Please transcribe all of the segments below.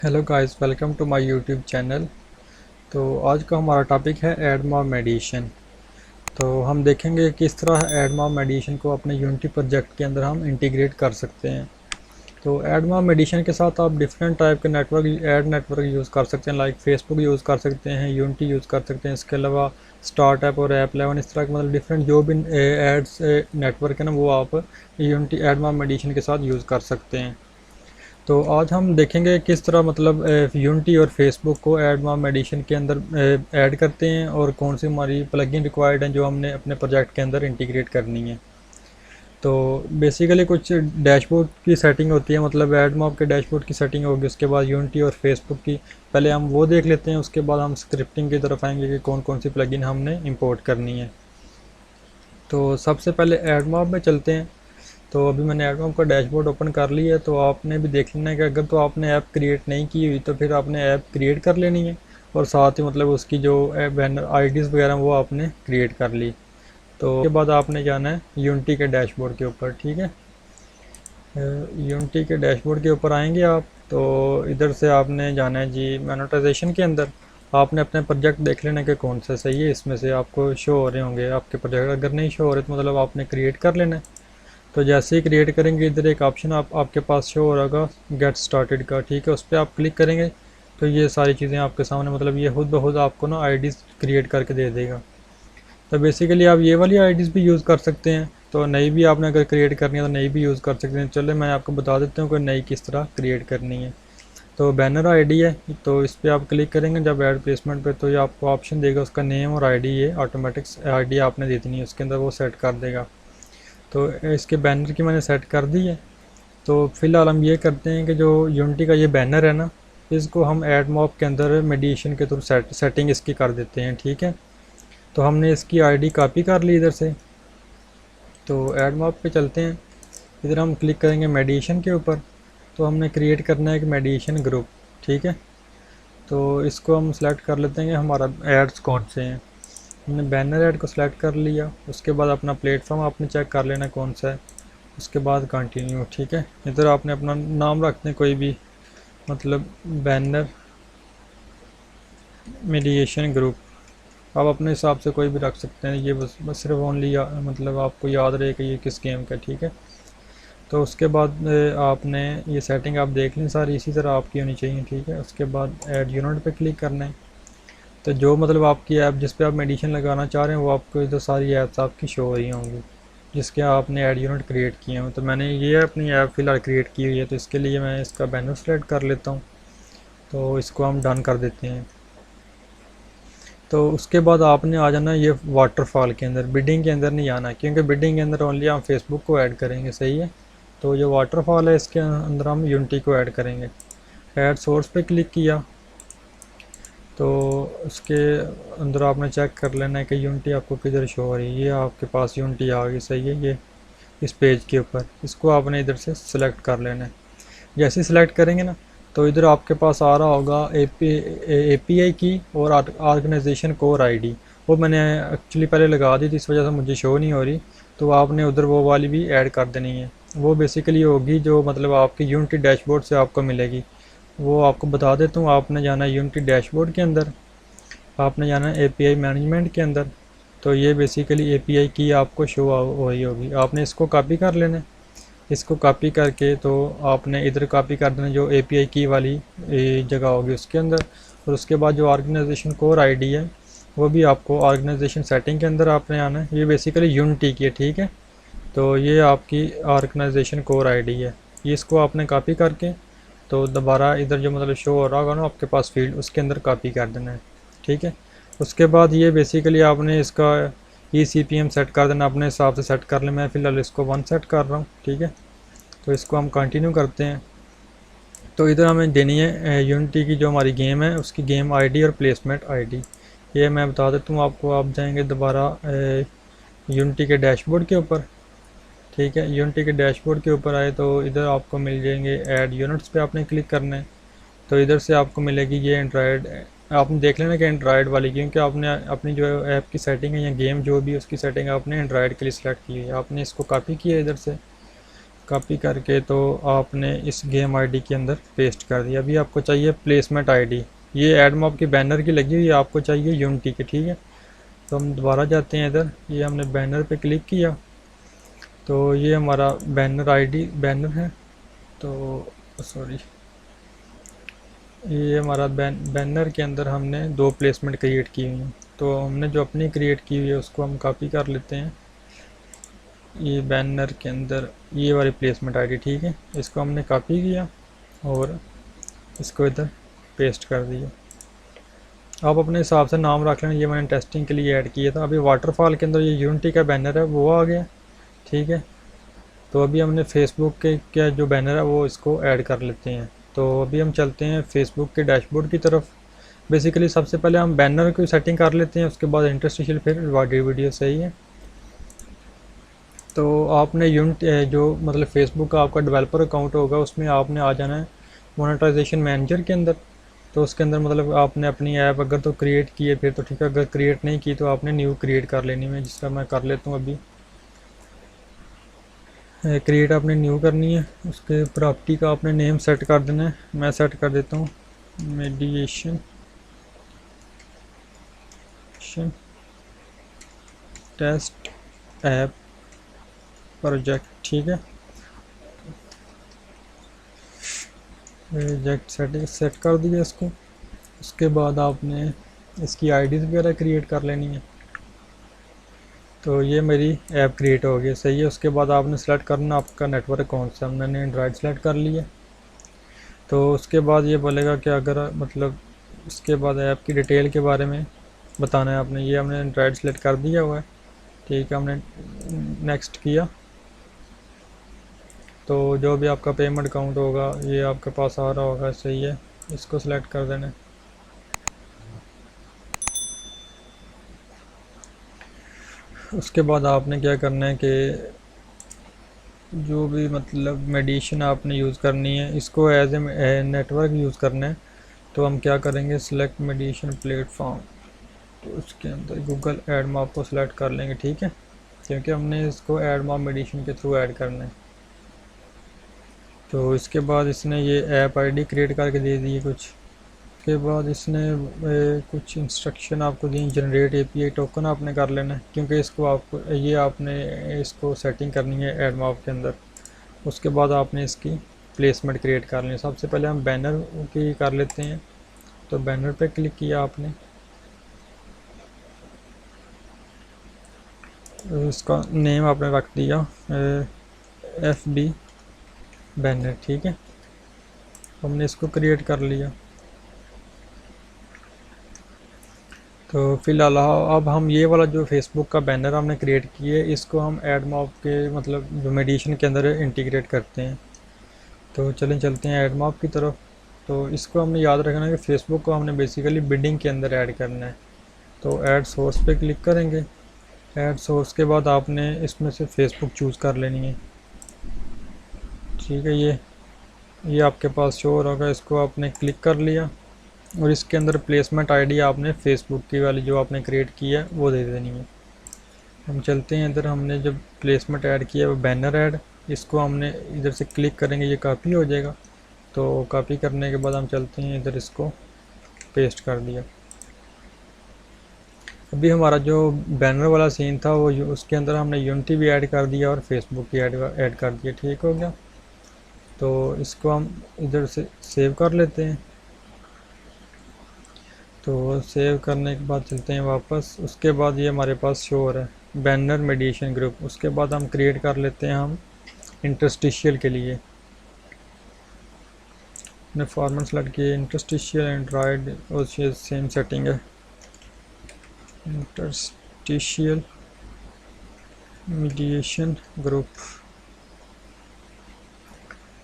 Hello guys, welcome to my YouTube channel. तो आज का हमारा टॉपिक है एडमॉब एडिशन। तो हम देखेंगे किस तरह एडमॉब एडिशन को अपने यूनिटी प्रोजेक्ट के अंदर हम इंटीग्रेट कर सकते हैं। तो एडमॉब एडिशन के साथ आप डिफरेंट टाइप के नेटवर्क यूज़ कर सकते हैं, लाइक फेसबुक यूज़ कर सकते हैं, यूनिटी यूज़ कर सकते हैं। इसके अलावा स्टार्ट ऐप और ऐप 11 इस तरह के मतलब डिफरेंट जो भी एड्स नेटवर्क है ना, वो आप यूनिटी एडमॉब एडिशन के साथ यूज़ कर सकते हैं। तो आज हम देखेंगे किस तरह मतलब यूनिटी और फेसबुक को एडमॉब एडिशन के अंदर ऐड करते हैं और कौन सी हमारी प्लगइन रिक्वायर्ड हैं जो हमने अपने प्रोजेक्ट के अंदर इंटीग्रेट करनी है। तो बेसिकली कुछ डैशबोर्ड की सेटिंग होती है, मतलब एडमॉब के डैशबोर्ड की सेटिंग होगी, उसके बाद यूनिटी और फेसबुक की पहले हम वो देख लेते हैं। उसके बाद हम स्क्रिप्टिंग की तरफ आएंगे कि कौन कौन सी प्लगइन हमने इंपोर्ट करनी है। तो सबसे पहले एडमॉब में चलते हैं। तो अभी मैंने एडमॉब का डैशबोर्ड ओपन कर लिया है। तो आपने भी देख लेना है कि अगर तो आपने ऐप क्रिएट नहीं की हुई तो फिर आपने ऐप क्रिएट कर लेनी है, और साथ ही मतलब उसकी जो बैनर आईडीज़ वगैरह वो आपने क्रिएट कर ली। तो उसके बाद आपने जाना है यूनिटी के डैशबोर्ड के ऊपर, ठीक है। यूनिटी के डैशबोर्ड के ऊपर आएंगे आप, तो इधर से आपने जाना है जी मोनेटाइजेशन के अंदर। आपने अपने प्रोजेक्ट देख लेना कि कौन सा सही है, इसमें से आपको शो हो रहे होंगे आपके प्रोजेक्ट। अगर नहीं शो हो रहे तो मतलब आपने क्रिएट कर लेना है। तो जैसे ही क्रिएट करेंगे इधर एक ऑप्शन आपके पास शो हो रहा गेट स्टार्टेड का, ठीक है। उस पर आप क्लिक करेंगे तो ये सारी चीज़ें आपके सामने, मतलब ये खुद ब खुद आपको ना आईडीज़ क्रिएट करके दे देगा। तो बेसिकली आप ये वाली आईडीज़ भी यूज़ कर सकते हैं। तो नई भी आपने अगर क्रिएट करनी है तो नई भी यूज़ कर सकते हैं। चलो मैं आपको बता देता हूँ कि नई किस तरह क्रिएट करनी है। तो बैनर आईडी है, तो इस पर आप क्लिक करेंगे जब ऐड प्लेसमेंट पे, तो ये आपको ऑप्शन देगा उसका नेम और आईडी, ये ऑटोमेटिक आईडी आपने दे देनी है, उसके अंदर वो सेट कर देगा। तो इसके बैनर की मैंने सेट कर दी है। तो फिलहाल हम ये करते हैं कि जो यूनिटी का ये बैनर है ना, इसको हम एडमॉब के अंदर मेडिएशन के थ्रू सेटिंग इसकी कर देते हैं, ठीक है। तो हमने इसकी आईडी कॉपी कर ली इधर से। तो एडमॉब पे चलते हैं, इधर हम क्लिक करेंगे मेडिएशन के ऊपर। तो हमने क्रिएट करना है एक मेडिएशन ग्रुप, ठीक है। तो इसको हम सेलेक्ट कर लेते हैं कि हमारा एड्स कौन से हैं। हमने बैनर ऐड को सिलेक्ट कर लिया। उसके बाद अपना प्लेटफॉर्म आपने चेक कर लेना कौन सा है। उसके बाद कंटिन्यू, ठीक है। इधर आपने अपना नाम रखते हैं कोई भी, मतलब बैनर मीडिएशन ग्रुप, आप अपने हिसाब से कोई भी रख सकते हैं। ये बस सिर्फ ओनली मतलब आपको याद रहे कि ये किस गेम का, ठीक है। तो उसके बाद आपने ये सेटिंग आप देख लें सारी इसी तरह आपकी होनी चाहिए, ठीक है। उसके बाद ऐड यूनिट पे क्लिक करना है। तो जो मतलब आपकी ऐप जिस पे आप मेडिशन लगाना चाह रहे हैं वो आपको इधर सारी ऐप्स आपकी शो हो रही होंगी जिसके आपने ऐड यूनिट क्रिएट किए हैं। तो मैंने ये अपनी ऐप फ़िलहाल क्रिएट की हुई है, तो इसके लिए मैं इसका बैनर सेलेक्ट कर लेता हूँ। तो इसको हम डन कर देते हैं। तो उसके बाद आपने आ जाना ये वाटरफॉल के अंदर, बिडिंग के अंदर नहीं आना, क्योंकि बिडिंग के अंदर ओनली हम फेसबुक को ऐड करेंगे, सही है। तो ये वाटरफॉल है, इसके अंदर हम यूनिटी को ऐड करेंगे। ऐड सोर्स पे क्लिक किया तो उसके अंदर आपने चेक कर लेना है कि यूनिटी आपको किधर शो हो रही है। ये आपके पास यूनिटी आ गई, सही है। ये इस पेज के ऊपर इसको आपने इधर से सिलेक्ट कर लेना है। जैसे ही सिलेक्ट करेंगे ना, तो इधर आपके पास आ रहा होगा एपीआई की और ऑर्गेनाइजेशन कोर आईडी। वो मैंने एक्चुअली पहले लगा दी थी, इस वजह से मुझे शो नहीं हो रही। तो आपने उधर वो वाली भी ऐड कर देनी है। वो बेसिकली होगी जो मतलब आपकी यूनिटी डैशबोर्ड से आपको मिलेगी। वो आपको बता देता हूँ। आपने जाना है यूनिटी डैशबोर्ड के अंदर, आपने जाना है एपीआई मैनेजमेंट के अंदर। तो ये बेसिकली एपीआई की आपको शो हो रही होगी, आपने इसको कॉपी कर लेना है। इसको कॉपी करके तो आपने इधर कॉपी कर देना जो एपीआई की वाली जगह होगी उसके अंदर। और उसके बाद जो ऑर्गेनाइजेशन कोर आईडी है वो भी आपको ऑर्गेनाइजेशन सेटिंग के अंदर आपने आना है। ये बेसिकली यूनिटी की है, ठीक है। तो ये आपकी ऑर्गेनाइजेशन कोर आईडी है, ये इसको आपने कॉपी करके तो दोबारा इधर जो मतलब शो हो रहा होगा ना आपके पास फील्ड, उसके अंदर कॉपी कर देना है, ठीक है। उसके बाद ये बेसिकली आपने इसका ECPM सेट कर देना, अपने हिसाब से सेट कर लें। मैं फ़िलहाल इसको 1 सेट कर रहा हूँ, ठीक है। तो इसको हम कंटिन्यू करते हैं। तो इधर हमें देनी है यूनिटी की जो हमारी गेम है उसकी गेम आईडी और प्लेसमेंट आईडी। ये मैं बता देता हूँ आपको। आप जाएंगे दोबारा यूनिटी के डैशबोर्ड के ऊपर, ठीक है। यूनिटी के डैशबोर्ड के ऊपर आए तो इधर आपको मिल जाएंगे ऐड यूनिट्स पे आपने क्लिक करना है। तो इधर से आपको मिलेगी ये एंड्रॉयड। आपने देख लेना कि एंड्रॉयड वाली, क्योंकि आपने अपनी जो ऐप की सेटिंग है या गेम जो भी उसकी सेटिंग आपने एंड्रॉयड के लिए सिलेक्ट की है। आपने इसको कॉपी किया इधर से, कॉपी करके तो आपने इस गेम आईडी के अंदर पेस्ट कर दिया। अभी आपको चाहिए प्लेसमेंट आईडी, ये एडमॉब की बैनर की लगी हुई है, आपको चाहिए यूनिटी की, ठीक है। तो हम दोबारा जाते हैं इधर, ये हमने बैनर पे क्लिक किया तो ये हमारा बैनर आईडी बैनर है। तो सॉरी, ये हमारा बैनर के अंदर हमने 2 प्लेसमेंट क्रिएट की हुई हैं। तो हमने जो अपनी क्रिएट की हुई है उसको हम कॉपी कर लेते हैं, ये बैनर के अंदर ये वाली प्लेसमेंट आईडी, ठीक है। इसको हमने कॉपी किया और इसको इधर पेस्ट कर दिया। आप अपने हिसाब से नाम रख लेना, ये मैंने टेस्टिंग के लिए ऐड किया था। अभी वाटरफॉल के अंदर ये यूनिटी का बैनर है वो आ गया, ठीक है। तो अभी हमने फेसबुक के क्या जो बैनर है वो इसको ऐड कर लेते हैं। तो अभी हम चलते हैं फेसबुक के डैशबोर्ड की तरफ। बेसिकली सबसे पहले हम बैनर की सेटिंग कर लेते हैं, उसके बाद इंटरस्टिशियल, फिर वीडियो, सही है। तो आपने यूनिट जो मतलब फेसबुक का आपका डेवलपर अकाउंट होगा उसमें आपने आ जाना है मोनेटाइजेशन मैनेजर के अंदर। तो उसके अंदर मतलब आपने अपनी ऐप अगर तो क्रिएट की है फिर तो ठीक है, अगर क्रिएट नहीं की तो आपने न्यू क्रिएट कर लेनी है, जिसका मैं कर लेता हूँ। अभी क्रिएट आपने न्यू करनी है, उसके प्रॉपर्टी का आपने नेम सेट कर देना है। मैं सेट कर देता हूँ मेडिएशन टेस्ट ऐप प्रोजेक्ट, ठीक है। प्रोजेक्ट सेटिंग सेट कर दिया इसको। उसके बाद आपने इसकी आईडीज़ वगैरह क्रिएट कर लेनी है। तो ये मेरी ऐप क्रिएट हो गई, सही है। उसके बाद आपने सेलेक्ट करना आपका नेटवर्क कौन सा, मैंने एंड्रॉयड सेलेक्ट कर लिया। तो उसके बाद ये बोलेगा कि अगर मतलब इसके बाद ऐप की डिटेल के बारे में बताना है आपने, ये हमने एंड्रॉयड सेलेक्ट कर दिया हुआ है, ठीक है। हमने नेक्स्ट किया तो जो भी आपका पेमेंट अकाउंट होगा ये आपके पास आ रहा होगा, सही है। इसको सिलेक्ट कर देना। उसके बाद आपने क्या करना है कि जो भी मतलब मेडिसिन आपने यूज़ करनी है इसको एज ए नेटवर्क यूज़ करना है। तो हम क्या करेंगे, सिलेक्ट मेडिसिन प्लेटफॉर्म, तो उसके अंदर गूगल एडमॉब को सिलेक्ट कर लेंगे, ठीक है, क्योंकि हमने इसको एडमॉब मेडिसिन के थ्रू ऐड करना है। तो इसके बाद इसने ये ऐप आईडी क्रिएट करके दे दी कुछ। उसके बाद इसने कुछ इंस्ट्रक्शन आपको दी, जनरेट एपीआई टोकन आपने कर लेना है, क्योंकि इसको आपको ये आपने इसको सेटिंग करनी है एडमॉब के अंदर। उसके बाद आपने इसकी प्लेसमेंट क्रिएट कर लेनी है। सबसे पहले हम बैनर की कर लेते हैं। तो बैनर पे क्लिक किया आपने, इसका नेम आपने रख दिया FB बैनर, ठीक है। हमने इसको क्रिएट कर लिया। तो फिलहाल अब हम ये वाला जो फेसबुक का बैनर हमने क्रिएट किया है इसको हम एडमॉब के मतलब जो मेडिसिन के अंदर इंटीग्रेट करते हैं। तो चलें चलते हैं एडमॉब की तरफ। तो इसको हमने याद रखना है कि फेसबुक को हमने बेसिकली बिडिंग के अंदर ऐड करना है। तो ऐड सोर्स पे क्लिक करेंगे। ऐड सोर्स के बाद आपने इसमें से फेसबुक चूज़ कर लेनी है, ठीक है। ये आपके पास शो हो रहा, इसको आपने क्लिक कर लिया और इसके अंदर प्लेसमेंट आईडी आपने फेसबुक की वाली जो आपने क्रिएट की है वो दे देनी है। हम चलते हैं इधर, हमने जब प्लेसमेंट ऐड किया वो बैनर ऐड, इसको हमने इधर से क्लिक करेंगे, ये कॉपी हो जाएगा। तो कॉपी करने के बाद हम चलते हैं इधर, इसको पेस्ट कर दिया। अभी हमारा जो बैनर वाला सीन था वो उसके अंदर हमने यूनिटी भी ऐड कर दिया और फेसबुक भी ऐड कर दिया, ठीक हो गया। तो इसको हम इधर से सेव कर लेते हैं। तो सेव करने के बाद चलते हैं वापस। उसके बाद ये हमारे पास शो हो रहा है बैनर मेडिएशन ग्रुप। उसके बाद हम क्रिएट कर लेते हैं हम इंटरस्टिशियल के लिए अपने फॉर्मेट सेलेक्ट किए, इंटरस्टिशियल एंड्रॉयड और सेम सेटिंग है, इंटरस्टिशियल मेडिएशन ग्रुप,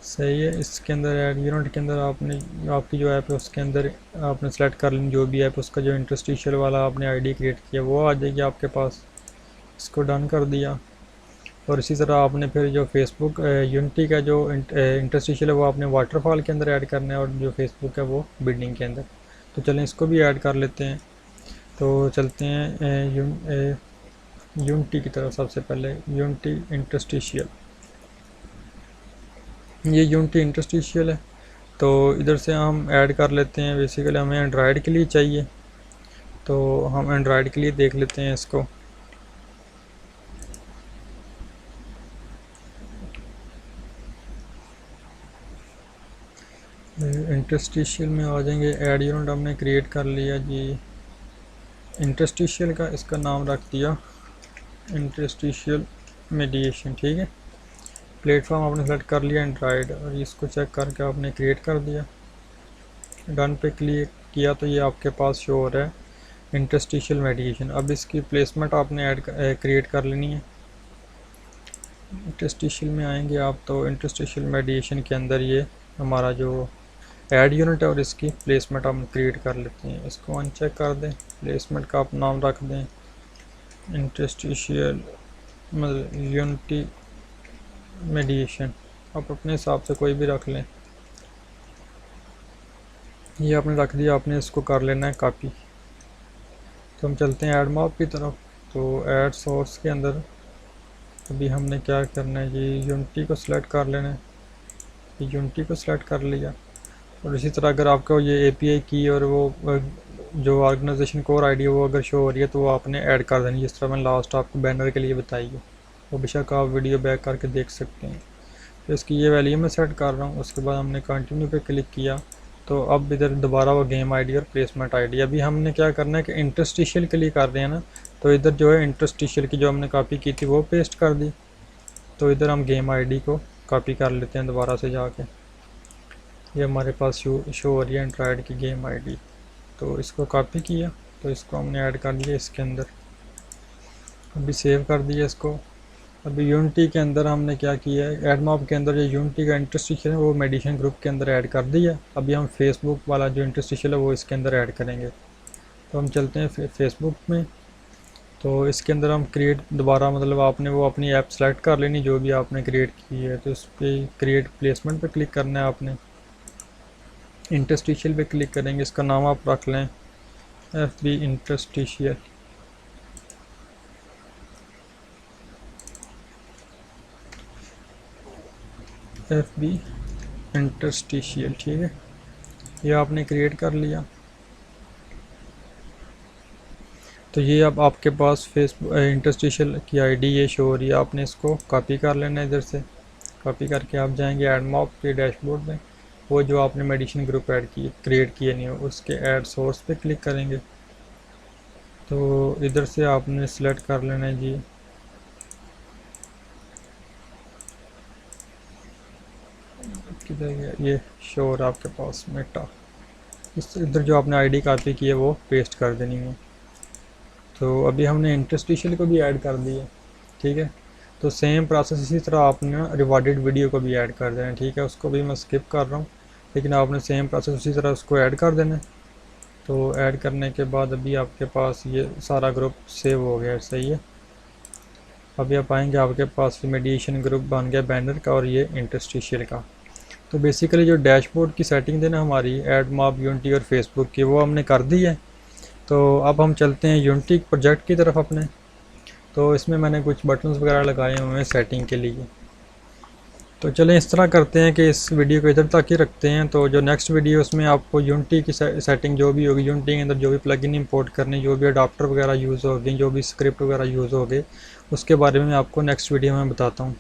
सही है। इसके अंदर ऐड यूनिट के अंदर आपने आपकी जो ऐप है उसके अंदर आपने सेलेक्ट कर लें जो भी ऐप, उसका जो इंटरस्टिशियल वाला आपने आईडी क्रिएट किया वो आ जाएगी आपके पास। इसको डन कर दिया। और इसी तरह आपने फिर जो फेसबुक यूनिटी का जो इंटरस्टिशियल है वो आपने वाटरफॉल के अंदर ऐड करना है और जो फेसबुक है वो बिल्डिंग के अंदर। तो चलें इसको भी ऐड कर लेते हैं। तो चलते हैं यूनिटी की तरफ। सबसे पहले यूनिटी इंटरस्टिशियल, ये यूनिटी इंटरस्टिशियल है। तो इधर से हम ऐड कर लेते हैं, बेसिकली हमें एंड्रॉयड के लिए चाहिए, तो हम एंड्रॉयड के लिए देख लेते हैं इसको। इंटरस्टिशियल में आ जाएंगे, ऐड यूनिट हमने क्रिएट कर लिया जी। इंटरस्टिशियल का इसका नाम रख दिया इंटरस्टिशियल मीडिएशन, ठीक है। प्लेटफॉर्म आपने सेलेक्ट कर लिया एंड्रॉयड, और इसको चेक करके आपने क्रिएट कर दिया। डन पे क्लिक किया तो ये आपके पास शो हो रहा है इंटरस्टिशियल मीडिएशन। अब इसकी प्लेसमेंट आपने क्रिएट कर लेनी है। इंटरस्टिशियल में आएंगे आप, तो इंटरस्टिशियल मीडिएशन के अंदर ये हमारा जो ऐड यूनिट है और इसकी प्लेसमेंट हम क्रिएट कर लेते हैं। इसको अनचेक कर दें, प्लेसमेंट का आप नाम रख दें इंटरस्टिशियल यूनिटी मीडिएशन, आप अपने हिसाब से कोई भी रख लें। ये आपने रख दिया, आपने इसको कर लेना है कॉपी। तो हम चलते हैं ऐड मॉब की तरफ। तो ऐड सोर्स के अंदर अभी हमने क्या करना है जी, यूनिटी को सिलेक्ट कर लेना है। यूनिटी को सिलेक्ट कर लिया, और इसी तरह अगर आपको ये API की और वो जो ऑर्गेनाइजेशन कोर आईडी है वो अगर शो हो रही है तो वो आपने ऐड कर देनी, जिस तरह मैंने लास्ट आपको बैनर के लिए बताई है, वो बेशक आप वीडियो बैक करके देख सकते हैं। तो इसकी ये वैल्यू मैं सेट कर रहा हूँ। उसके बाद हमने कंटिन्यू पे क्लिक किया, तो अब इधर दोबारा वो गेम आईडी और प्लेसमेंट आईडी। अभी हमने क्या करना है कि इंटरस्टिशियल के लिए कर रहे हैं ना, तो इधर जो है इंटरस्टिशियल की जो हमने कॉपी की थी वो पेस्ट कर दी। तो इधर हम गेम आईडी को कॉपी कर लेते हैं दोबारा से जाके। ये हमारे पास शो हो रही है एंड्रॉयड की गेम आईडी। तो इसको कॉपी किया, तो इसको हमने ऐड कर दिया इसके अंदर। अभी सेव कर दिया इसको। अभी यूनिटी के अंदर हमने क्या किया है, ऐड मॉब के अंदर जो यूनिटी का इंटरस्टिशियल है वो मीडिएशन ग्रुप के अंदर ऐड कर दिया। अभी हम फेसबुक वाला जो इंटरस्टिशियल है वो इसके अंदर ऐड करेंगे। तो हम चलते हैं फेसबुक में। तो इसके अंदर हम क्रिएट दोबारा, मतलब आपने वो अपनी ऐप सेलेक्ट कर लेनी जो भी आपने क्रिएट की है। तो इस पर क्रिएट प्लेसमेंट पे क्लिक करना है आपने, इंटरस्टिशियल पे क्लिक करेंगे। इसका नाम आप रख लें FB इंटरस्टिशियल। FB इंटरस्टिशियल, ठीक है। ये आपने क्रिएट कर लिया। तो ये अब आपके पास फेसबुक इंटरस्टिशियल की आईडी ये शो हो रही है। आपने इसको कॉपी कर लेना है, इधर से कॉपी करके आप जाएंगे ऐड मॉब के डैशबोर्ड में। वो जो आपने मीडिएशन ग्रुप क्रिएट किए नहीं हो उसके ऐड सोर्स पे क्लिक करेंगे। तो इधर से आपने सेलेक्ट कर लेना है जी किधर गया, ये शो हो रहा है आपके पास मेटा। इस इधर जो आपने आईडी कॉपी की है वो पेस्ट कर देनी है। तो अभी हमने इंटरस्टिशियल को भी ऐड कर दिया, ठीक है। तो सेम प्रोसेस इसी तरह आपने रिवॉर्डेड वीडियो को भी ऐड कर देना है, ठीक है। उसको भी मैं स्किप कर रहा हूँ, लेकिन आपने सेम प्रोसेस उसी तरह उसको ऐड कर देना है। तो ऐड करने के बाद अभी आपके पास ये सारा ग्रुप सेव हो गया, सही है। अभी आप आएंगे, आपके पास मीडिएशन ग्रुप बन गया बैनर का और ये इंटरस्टिशियल का। तो बेसिकली जो डैशबोर्ड की सेटिंग थी ना हमारी ऐड मॉब, यूनिटी और फेसबुक की, वो हमने कर दी है। तो अब हम चलते हैं यूनिटी प्रोजेक्ट की तरफ अपने। तो इसमें मैंने कुछ बटन्स वगैरह लगाए हुए हैं सेटिंग के लिए। तो चलें इस तरह करते हैं कि इस वीडियो को इधर तक ही रखते हैं। तो जो नेक्स्ट वीडियो उसमें आपको यूनिटी की सेटिंग जो भी होगी, यूनिटी के अंदर जो भी प्लगइन इंपोर्ट करने, जो भी अडाप्टर वगैरह यूज़ होगी, जो भी स्क्रिप्ट वगैरह यूज़ होगी, उसके बारे में आपको नेक्स्ट वीडियो में बताता हूँ।